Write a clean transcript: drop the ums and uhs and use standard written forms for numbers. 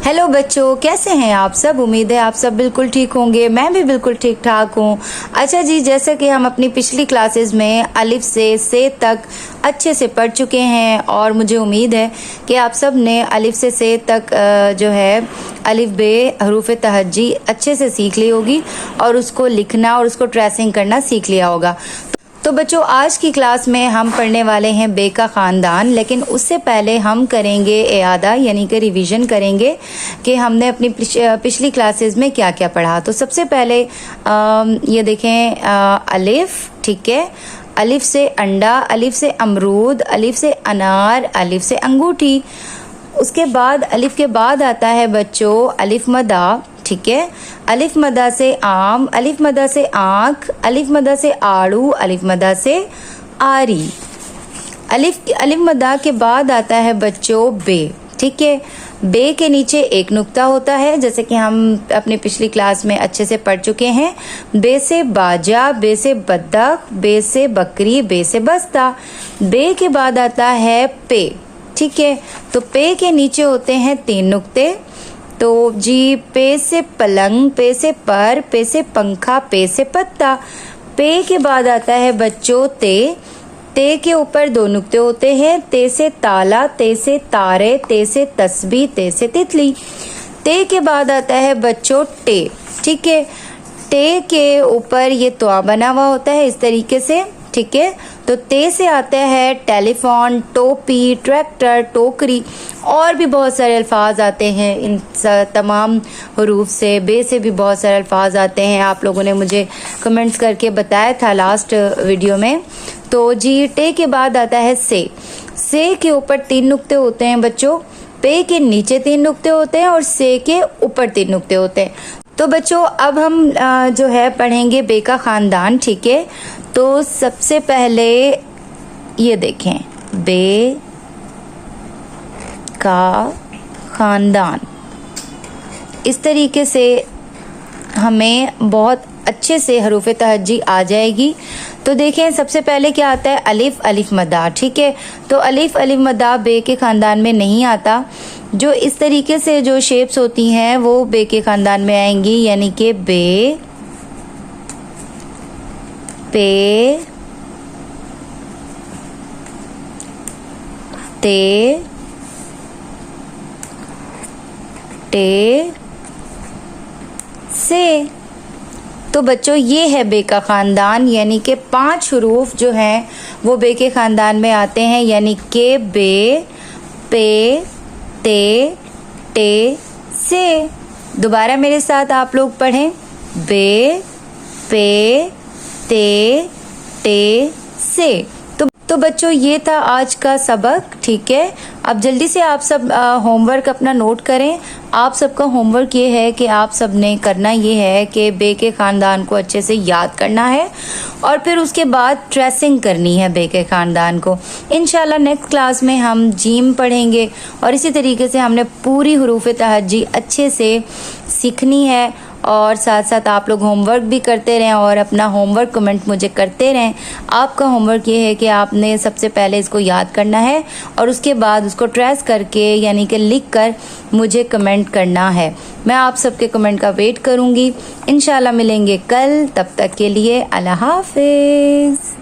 Hello बच्चों, कैसे हैं आप सब। उम्मीद है आप सब बिल्कुल ठीक होंगे। मैं भी बिल्कुल ठीक ठाक हूँ। अच्छा जी, जैसे कि हम अपनी पिछली क्लासेस में अलिफ से तक अच्छे से पढ़ चुके हैं और मुझे उम्मीद है कि आप सब ने अलिफ से तक जो है अलिफ बे हरूफ तहज्जी अच्छे से सीख ली होगी और उसको लिखना और उसको ट्रेसिंग करना सीख लिया होगा। तो बच्चों, आज की क्लास में हम पढ़ने वाले हैं बे का ख़ानदान, लेकिन उससे पहले हम करेंगे एआदा यानी कि रिवीजन करेंगे कि हमने अपनी पिछली क्लासेस में क्या क्या पढ़ा। तो सबसे पहले ये देखें, अलिफ, ठीक है, अलिफ से अंडा, अलिफ से अमरूद, अलिफ से अनार, अलिफ से अंगूठी। उसके बाद अलिफ के बाद आता है बच्चों अलिफ मदा, ठीक है, अलिफ मदा से आम, अलिफ मदा से आँख, अलिफ मदा से आड़ू, अलिफ मदा से आरी। अलिफ मदा के बाद आता है बच्चों बे, ठीक है। बे के नीचे एक नुक्ता होता है, जैसे कि हम अपनी पिछली क्लास में अच्छे से पढ़ चुके हैं। बे से बाजा, बे से बत्तख, बे से बकरी, बे से बस्ता। बे के बाद आता है पे, ठीक है। तो पे के नीचे होते हैं तीन नुक्ते। तो जी, पे से पलंग, पे से पर, पे से पंखा, पे से पत्ता। पे के बाद आता है बच्चों ते के ऊपर दो नुक्ते होते हैं। ते से ताला, ते से तारे, ते से तस्बीह, ते से तितली। ते के बाद आता है बच्चों टे, ठीक है। टे के ऊपर ये तवा बना हुआ होता है इस तरीके से, ठीक है। तो ते से आता है टेलीफोन, टोपी, ट्रैक्टर, टोकरी और भी बहुत सारे अल्फाज आते हैं इन तमाम हरूफ से। बे से भी बहुत सारे अल्फाज आते हैं, आप लोगों ने मुझे कमेंट्स करके बताया था लास्ट वीडियो में। तो जी, टे के बाद आता है से के ऊपर तीन नुक्ते होते हैं बच्चों, पे के नीचे तीन नुक्ते होते हैं और से के ऊपर तीन नुक्ते होते हैं। तो बच्चों, अब हम जो है पढ़ेंगे बे का ख़ानदान, ठीक है। तो सबसे पहले ये देखें, बे का ख़ानदान इस तरीके से हमें बहुत अच्छे से हरूफ तहज्जी आ जाएगी। तो देखें, सबसे पहले क्या आता है अलिफ, अलिफ मदा, ठीक है। तो अलिफ अलिफ मदा बे के ख़ानदान में नहीं आता। जो इस तरीके से जो शेप्स होती हैं वो बे के ख़ानदान में आएंगी, यानी कि बे, पे, ते, टे, से। तो बच्चों, ये है बे का ख़ानदान, यानी कि 5 हरूफ जो हैं वो बे के ख़ानदान में आते हैं, यानी कि बे, पे, ते, टे, से। दोबारा मेरे साथ आप लोग पढ़ें, बे, पे, ते, टे, से। तो बच्चों, ये था आज का सबक, ठीक है। अब जल्दी से आप सब होमवर्क अपना नोट करें। आप सबका होमवर्क ये है कि आप सब ने करना ये है कि बे के ख़ानदान को अच्छे से याद करना है और फिर उसके बाद ट्रेसिंग करनी है बे के ख़ानदान को। इंशाल्लाह नेक्स्ट क्लास में हम जीम पढ़ेंगे और इसी तरीके से हमने पूरी हरूफ तहज्जी अच्छे से सीखनी है। और साथ साथ आप लोग होमवर्क भी करते रहें और अपना होमवर्क कमेंट मुझे करते रहें। आपका होमवर्क ये है कि आपने सबसे पहले इसको याद करना है और उसके बाद उसको ट्रेस करके यानी कि लिख कर मुझे कमेंट करना है। मैं आप सबके कमेंट का वेट करूँगी। इंशाल्लाह मिलेंगे कल, तब तक के लिए अल्लाह हाफ़िज़।